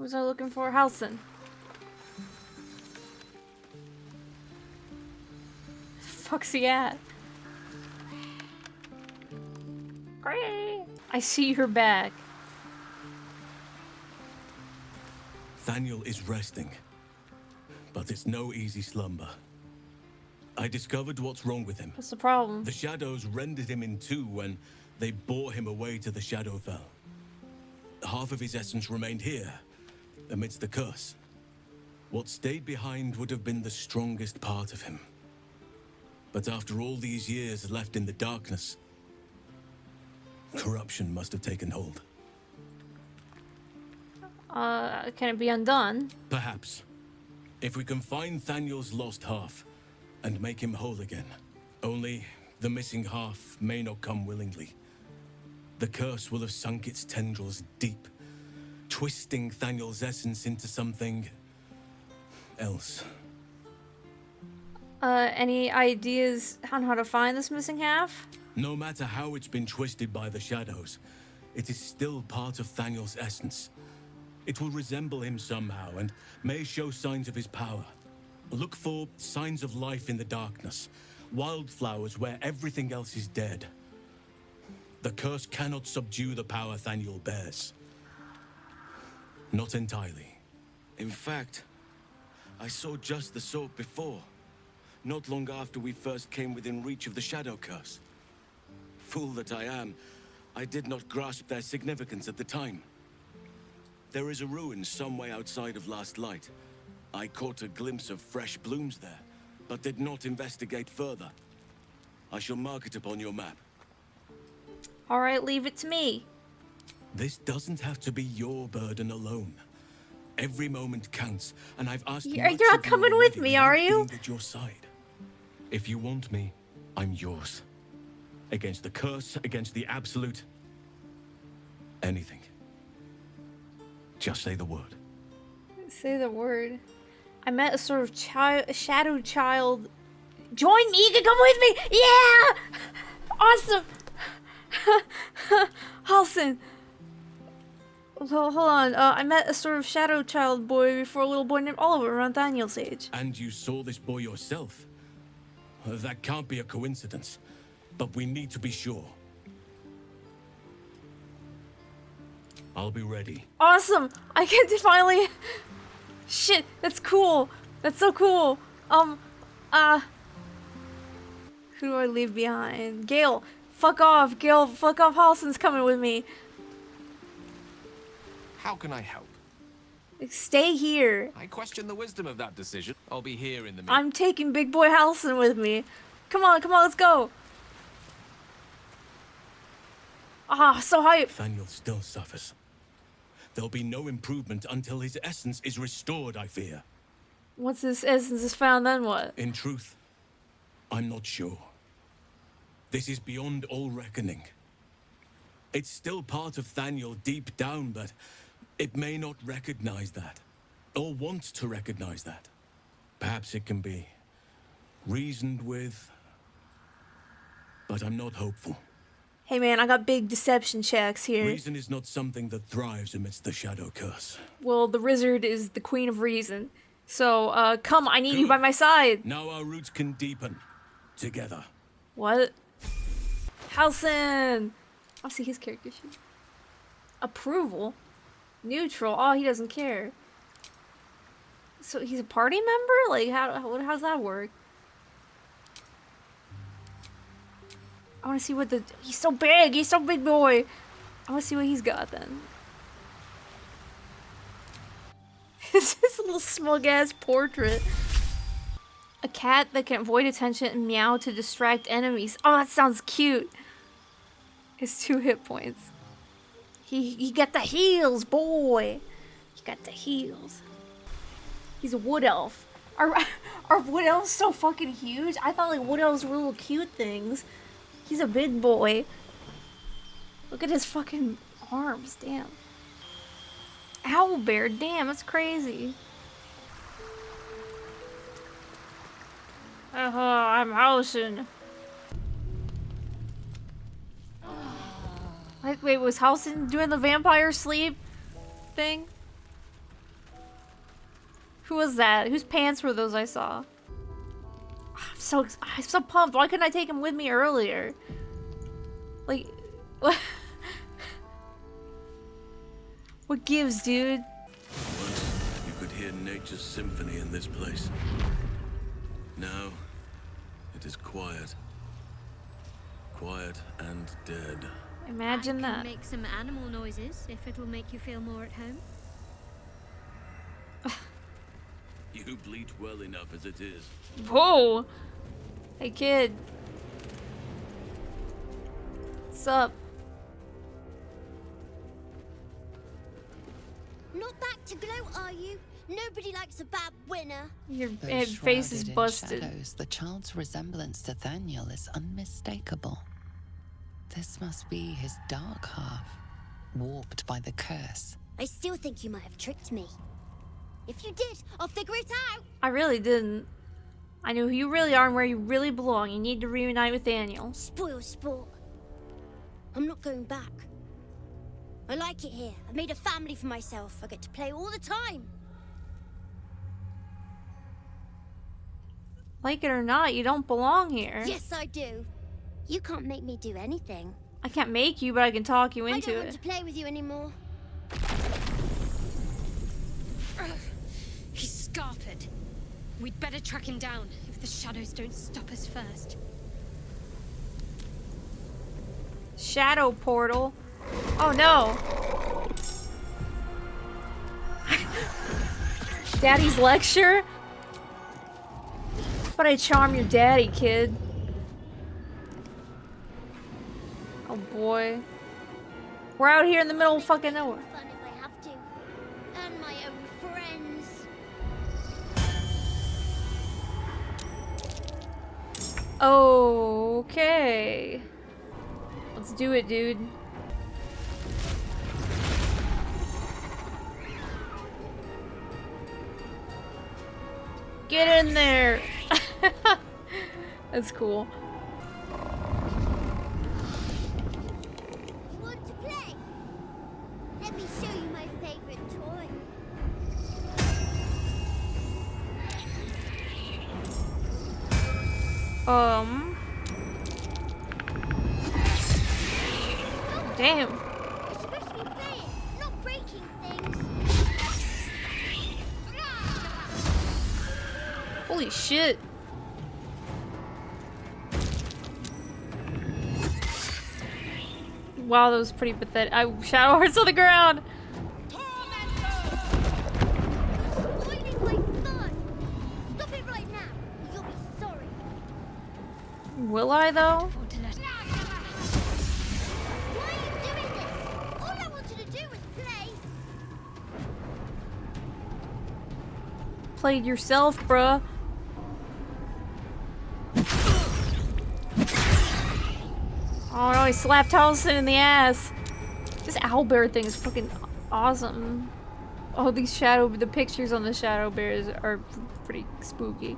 Who's I looking for? Halsin. Fuck's he at? I see her back. Thaniel is resting, but it's no easy slumber. I discovered what's wrong with him. What's the problem? The shadows rendered him in two when they bore him away to the Shadowfell. Half of his essence remained here, amidst the curse. What stayed behind would have been the strongest part of him. But after all these years left in the darkness, corruption must have taken hold. Can it be undone? Perhaps. If we can find Thaniel's lost half and make him whole again. Only the missing half may not come willingly. The curse will have sunk its tendrils deep, twisting Thaniel's essence into something else. Any ideas on how to find this missing half? No matter how it's been twisted by the shadows, it is still part of Thaniel's essence. It will resemble him somehow and may show signs of his power. Look for signs of life in the darkness, wildflowers where everything else is dead. The curse cannot subdue the power Thaniel bears. Not entirely. In fact, I saw just the sort before, not long after we first came within reach of the shadow curse. Fool that I am, I did not grasp their significance at the time. There is a ruin some way outside of Last Light. I caught a glimpse of fresh blooms there, but did not investigate further. I shall mark it upon your map. Alright, leave it to me. This doesn't have to be your burden alone. Every moment counts, and I've asked you. You're not coming with me, are you? At your side. If you want me, I'm yours. Against the curse, against the absolute. Anything. Just say the word. Say the word. I met a sort of shadow child. Join me, you can come with me! Yeah! Awesome! Halsin. Well, hold on. I met a sort of shadow child boy before a little boy named Oliver around Thaniel's age. And you saw this boy yourself? That can't be a coincidence. But we need to be sure. I'll be ready. Awesome! I get to finally... Shit, that's cool. That's so cool. Who do I leave behind? Gale, fuck off. Gale, fuck off. Halsin's coming with me. How can I help? Stay here. I question the wisdom of that decision. I'll be here in the I'm taking big boy Halsin with me. Come on, let's go. So high. Thaniel still suffers. There'll be no improvement until his essence is restored, I fear. Once his essence is found, then what? In truth, I'm not sure. This is beyond all reckoning. It's still part of Thaniel deep down, but it may not recognize that, or want to recognize that. Perhaps it can be reasoned with, but I'm not hopeful. Hey man, I got big deception checks here. Reason is not something that thrives amidst the shadow curse. Well, the wizard is the queen of reason. So, come, I need you by my side. Now our roots can deepen. Together. What? Halsin! I'll see his character sheet. Approval? Neutral? Oh, he doesn't care. So he's a party member? Like, how's that work? I want to see what he's so big boy. I want to see what he's got then. This is a little smug ass portrait. A cat that can avoid attention and meow to distract enemies. Oh, that sounds cute. His 2 hit points. He got the heals, boy. He got the heals. He's a wood elf. Are wood elves so fucking huge? I thought like wood elves were little cute things. He's a big boy. Look at his fucking arms, damn. Owlbear, damn, that's crazy. I'm Halsin. Wait, was Halsin doing the vampire sleep thing? Who was that? Whose pants were those I saw? I'm so pumped. Why couldn't I take him with me earlier? Like, what? What gives, dude? Once you could hear nature's symphony in this place. Now, it is quiet. Quiet and dead. Imagine I that. can make some animal noises if it will make you feel more at home. You bleat well enough as it is. Whoa! Hey, kid. What's up? Not back to gloat, are you? Nobody likes a bad winner. Your Though face is shrouded in busted. shadows, the child's resemblance to Thaniel is unmistakable. This must be his dark half, warped by the curse. I still think you might have tricked me. If you did, I'll figure it out. I really didn't. I knew who you really are and where you really belong. You need to reunite with Thaniel. Spoil sport. I'm not going back. I like it here. I've made a family for myself. I get to play all the time. Like it or not, you don't belong here. Yes, I do. You can't make me do anything. I can't make you, but I can talk you I into don't want it. to play with you anymore. He's scarpered. We'd better track him down if the shadows don't stop us first. Shadow portal. Oh no. Daddy's lecture? But I charm your daddy, kid. Oh boy. We're out here in the middle of fucking nowhere. Fun if I have to. And my own friends. Okay. Let's do it, dude. Get in there. That's cool. You want to play? Let me show you my favorite toy. Damn. You're supposed to be playing, not breaking things. Holy shit. Wow, that was pretty pathetic. Shadow hearts on the ground. Spoiling my fun. Stop it right now. You'll be sorry. Will I though? Why are you doing this? All I wanted to do was play. Played yourself, bruh. Oh no, he slapped Halsin in the ass. This owlbear thing is fucking awesome. Oh, the pictures on the shadow bears are pretty spooky.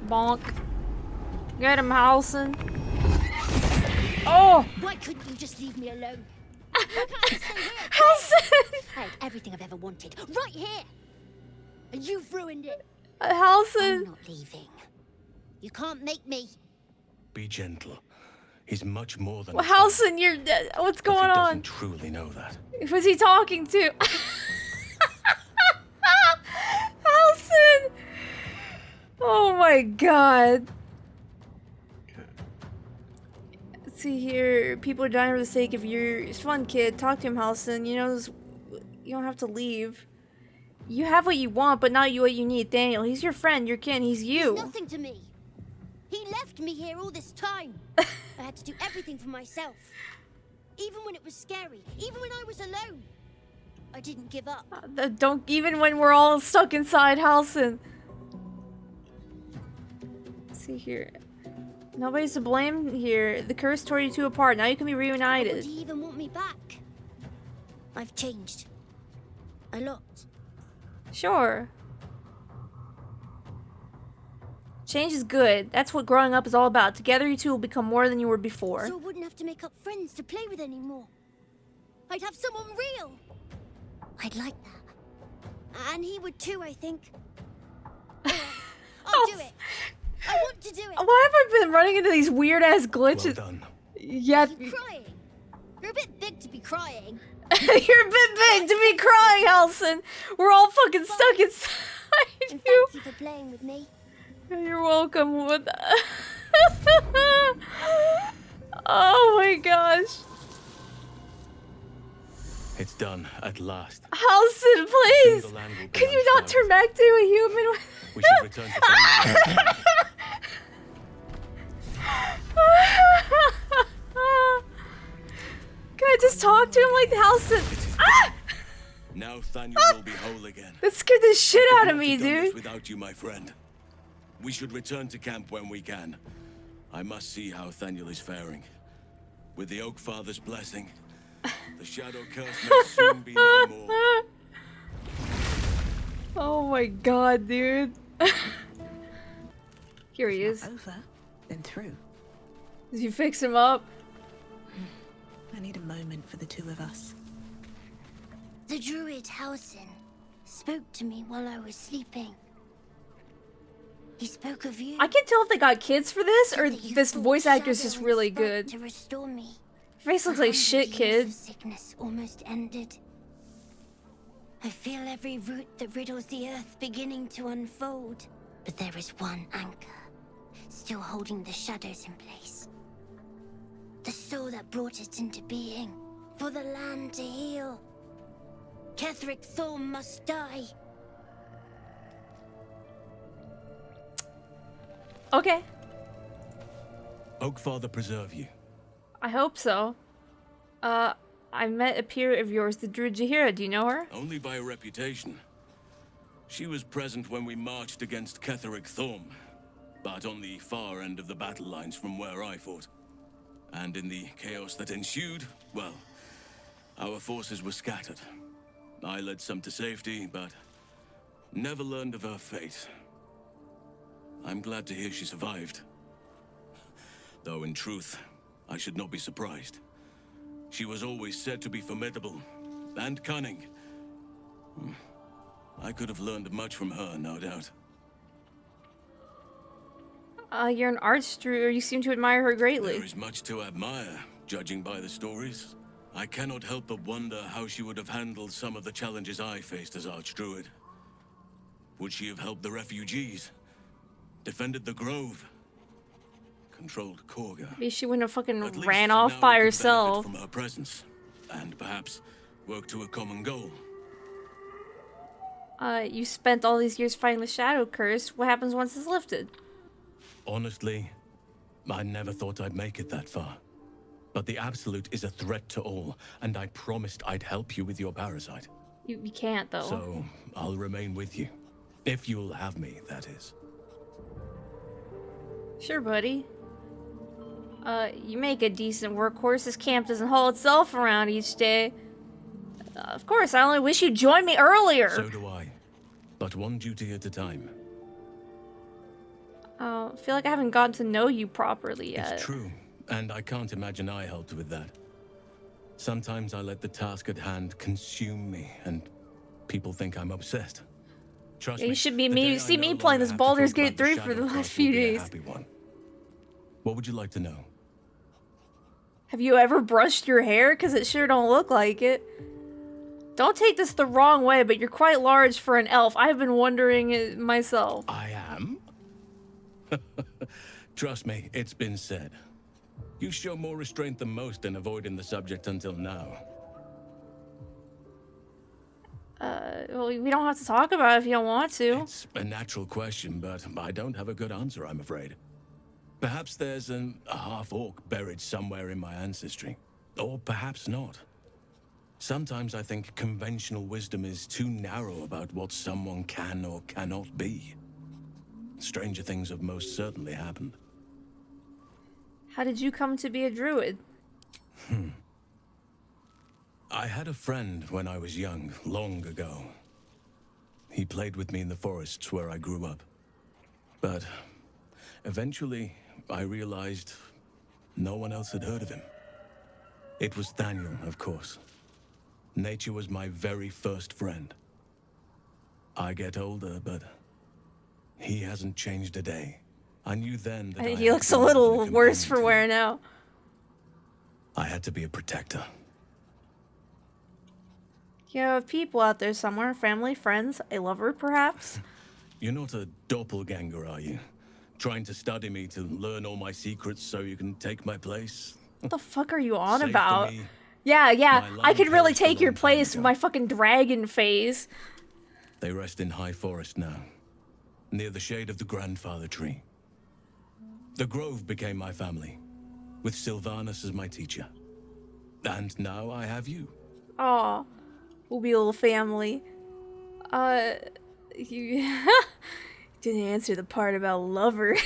Bonk. Get him, Halsin. Oh! Why couldn't you just leave me alone? Why can't I stay here? Halsin! I had everything I've ever wanted, right here. And you've ruined it. I'm Halsin! not leaving. You can't make me. Be gentle. He's much more than Well, a son, Halsin, you're dead. What's but going he doesn't on? truly know that. Who's he talking to? Halsin! Oh my god. Let's see here. People are dying for the sake of your... It's fun, kid. Talk to him, Halsin. You know, you don't have to leave. You have what you want, but not what you need. Thaniel, he's your friend, your kin. He's you. He's nothing to me. He left me here all this time. I had to do everything for myself. Even when it was scary. Even when I was alone. I didn't give up. Don't... Even when we're all stuck inside, Halsin. Let's see here. Nobody's to blame here. The curse tore you two apart. Now you can be Would reunited. he even want me back? I've changed. A lot. Sure. Change is good. That's what growing up is all about. Together you two will become more than you were before. So I wouldn't have to make up friends to play with anymore. I'd have someone real. I'd like that. And he would too, I think. I'll do it. I want to do it. Why have I been running into these weird ass glitches? Well done. Yeah. You crying? You're a bit big to be crying. You're a bit big to be crying, Halsin. We're all fucking stuck inside And you. thank you for playing with me. You're welcome. What the Oh my gosh. It's done at last. Halsin, please. The land will be Can you not unshrouded. turn back to a human? We should return to Thaniel. Can I just talk to him like Halsin? Ah! Now Thaniel will be whole again. That scared the shit I out could of not me, have done this dude. without you, my friend. We should return to camp when we can. I must see how Thaniel is faring. With the Oak Father's blessing, the Shadow Curse may soon be no more. Oh my god, dude. Here he is. Over, then through. Did you fix him up? I need a moment for the two of us. The druid Halsin spoke to me while I was sleeping. He spoke of you. I can tell if they got kids for this or that you this fought voice actor is shadow just and really spoke good. to restore me. Face looks like 100 shit, years kid. of sickness almost ended. I feel every root that riddles the earth beginning to unfold. But there is one anchor, still holding the shadows in place. The soul that brought it into being, for the land to heal. Ketheric Thorm must die. Okay. Oak Father preserve you. I hope so. I met a peer of yours, the Druid Jahira. Do you know her? Only by reputation. She was present when we marched against Ketheric Thorm, but on the far end of the battle lines from where I fought. And in the chaos that ensued, well, our forces were scattered. I led some to safety, but never learned of her fate. I'm glad to hear she survived. Though in truth, I should not be surprised. She was always said to be formidable and cunning. I could have learned much from her, no doubt. You're an arts druid. You seem to admire her greatly. There is much to admire, judging by the stories. I cannot help but wonder how she would have handled some of the challenges I faced as Archdruid. Would she have helped the refugees? Defended the Grove? Controlled Korga? Maybe she wouldn't have fucking At least ran now off we by can benefit herself. from her presence, and perhaps work to a common goal. You spent all these years fighting the Shadow Curse. What happens once it's lifted? Honestly, I never thought I'd make it that far. But the Absolute is a threat to all, and I promised I'd help you with your parasite. You can't, though. So, I'll remain with you. If you'll have me, that is. Sure, buddy. You make a decent workhorse. This camp doesn't haul itself around each day. Of course, I only wish you'd joined me earlier. So do I. But one duty at a time. I feel like I haven't gotten to know you properly yet. It's true, and I can't imagine I helped with that. Sometimes I let the task at hand consume me, and people think I'm obsessed. Trust Yeah, me, you should be the me. day You I see no me longer playing this have to Baldur's talk Gate about the 3 for the Shadow last Curse few will be a days. happy one. What would you like to know? Have you ever brushed your hair? Because it sure don't look like it. Don't take this the wrong way, but you're quite large for an elf. I've been wondering it myself. I am? Trust me, it's been said. You show more restraint than most in avoiding the subject until now. Well, we don't have to talk about it if you don't want to. It's a natural question, but I don't have a good answer, I'm afraid. Perhaps there's a half-orc buried somewhere in my ancestry. Or perhaps not. Sometimes I think conventional wisdom is too narrow about what someone can or cannot be. Stranger things have most certainly happened. How did you come to be a druid? I had a friend when I was young, long ago. He played with me in the forests where I grew up. But eventually, I realized no one else had heard of him. It was Thaniel, of course. Nature was my very first friend. I get older, but he hasn't changed a day. I knew then that He looks a little worse for wear now. I had to be a protector. You have people out there somewhere, family, friends, a lover perhaps? You're not a doppelganger, are you? Trying to study me to learn all my secrets so you can take my place? What the fuck are you on Save for about? me, Yeah, my I line could really perished a take your long time place with ago. my fucking dragon phase. They rest in High Forest now, near the shade of the grandfather tree. The Grove became my family, with Sylvanas as my teacher. And now I have you. Aw, we'll be a little family. You didn't answer the part about lovers.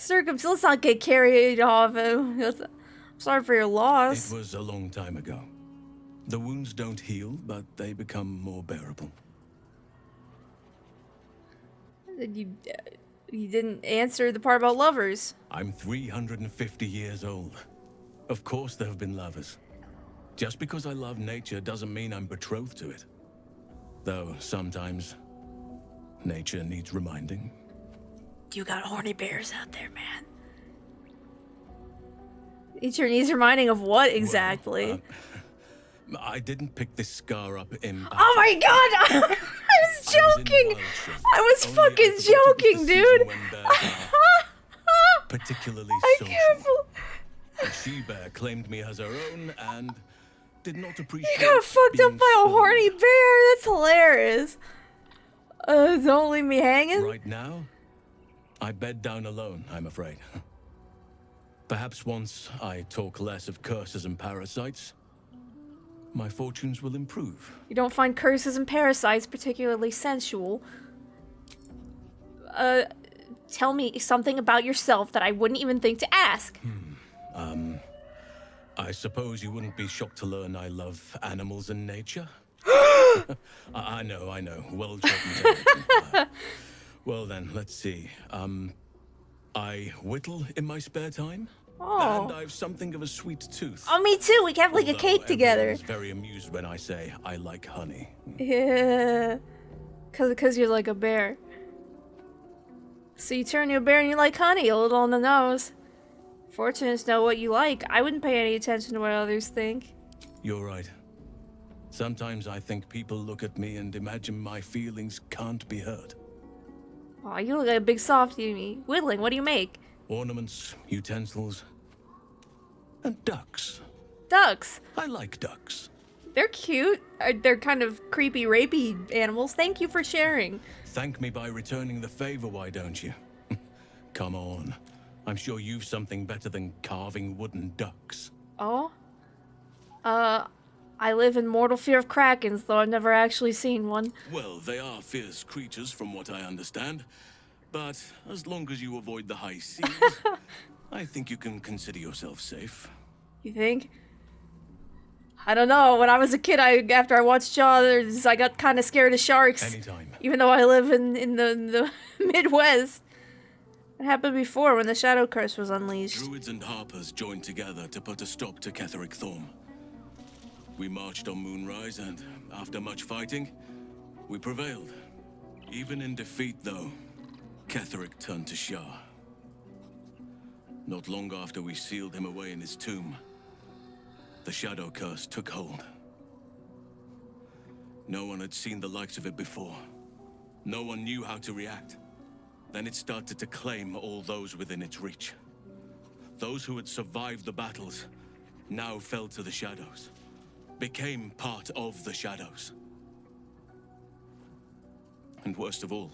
Let's not get carried off. I'm sorry for your loss. It was a long time ago. The wounds don't heal, but they become more bearable. You didn't answer the part about lovers. I'm 350 years old. Of course there have been lovers. Just because I love nature doesn't mean I'm betrothed to it. Though sometimes nature needs reminding. You got horny bears out there, man. Nature needs reminding of what exactly? Well, I didn't pick this scar up in... Oh my god! I was joking! I was fucking joking, dude! Particularly I social. can't The she-bear claimed me as her own and did not appreciate... You got fucked up being by a spoiled. horny bear? That's hilarious. Don't leave me hanging? Right now, I bed down alone, I'm afraid. Perhaps once I talk less of curses and parasites, my fortunes will improve. You don't find curses and parasites particularly sensual. Tell me something about yourself that I wouldn't even think to ask. I suppose you wouldn't be shocked to learn I love animals and nature? I know. Well-chosen territory. Well then, let's see. I whittle in my spare time. Oh. And I've something of a sweet tooth. Oh, me too. We can have like a Although cake together. everyone's very amused when I say I like honey. Yeah. Cause you're like a bear. So you turn into a bear and you like honey, a little on the nose. Fortunate to know what you like. I wouldn't pay any attention to what others think. You're right. Sometimes I think people look at me and imagine my feelings can't be hurt. Aw, you look like a big softie to me. Whittling, what do you make? Ornaments, utensils, and ducks. Ducks. I like ducks. They're cute. They're kind of creepy, rapey animals. Thank you for sharing. Thank me by returning the favor, why don't you? Come on. I'm sure you've something better than carving wooden ducks. Oh? I live in mortal fear of krakens, though I've never actually seen one. Well, they are fierce creatures from what I understand. But as long as you avoid the high seas, I think you can consider yourself safe. You think? I don't know. When I was a kid, after I watched Jaws, I got kind of scared of sharks. Anytime. Even though I live in the Midwest. It happened before when the Shadow Curse was unleashed. Druids and Harpers joined together to put a stop to Ketheric Thorm. We marched on Moonrise, and after much fighting, we prevailed. Even in defeat, though, Ketheric turned to Shah. Not long after we sealed him away in his tomb, the Shadow Curse took hold. No one had seen the likes of it before. No one knew how to react. Then it started to claim all those within its reach. Those who had survived the battles now fell to the shadows, became part of the shadows. And worst of all,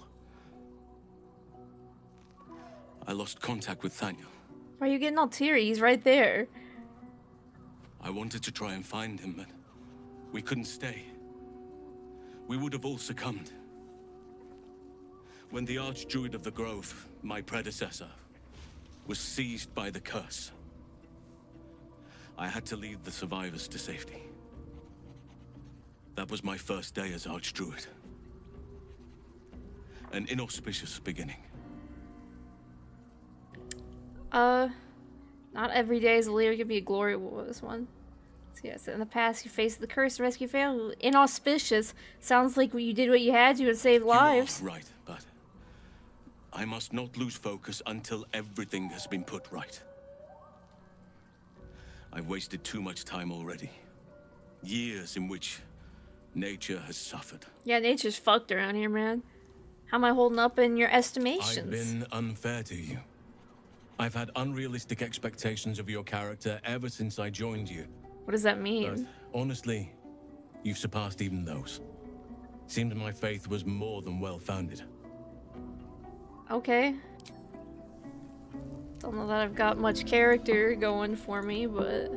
I lost contact with Thaniel. Why are you getting all teary? He's right there. I wanted to try and find him, but we couldn't stay. We would have all succumbed. When the Archdruid of the Grove, my predecessor, was seized by the curse, I had to lead the survivors to safety. That was my first day as Archdruid. An inauspicious beginning. Not every day as a leader can be a glorious one. So yes, in the past you faced the curse and rescue family. Inauspicious. Sounds like you did what you had to and saved lives. You are right, but I must not lose focus until everything has been put right. I've wasted too much time already. Years in which nature has suffered. Yeah, nature's fucked around here, man. How am I holding up in your estimations? I've been unfair to you. I've had unrealistic expectations of your character ever since I joined you. What does that But mean? honestly, you've surpassed even those. Seemed my faith was more than well-founded. Okay. Don't know that I've got much character going for me, but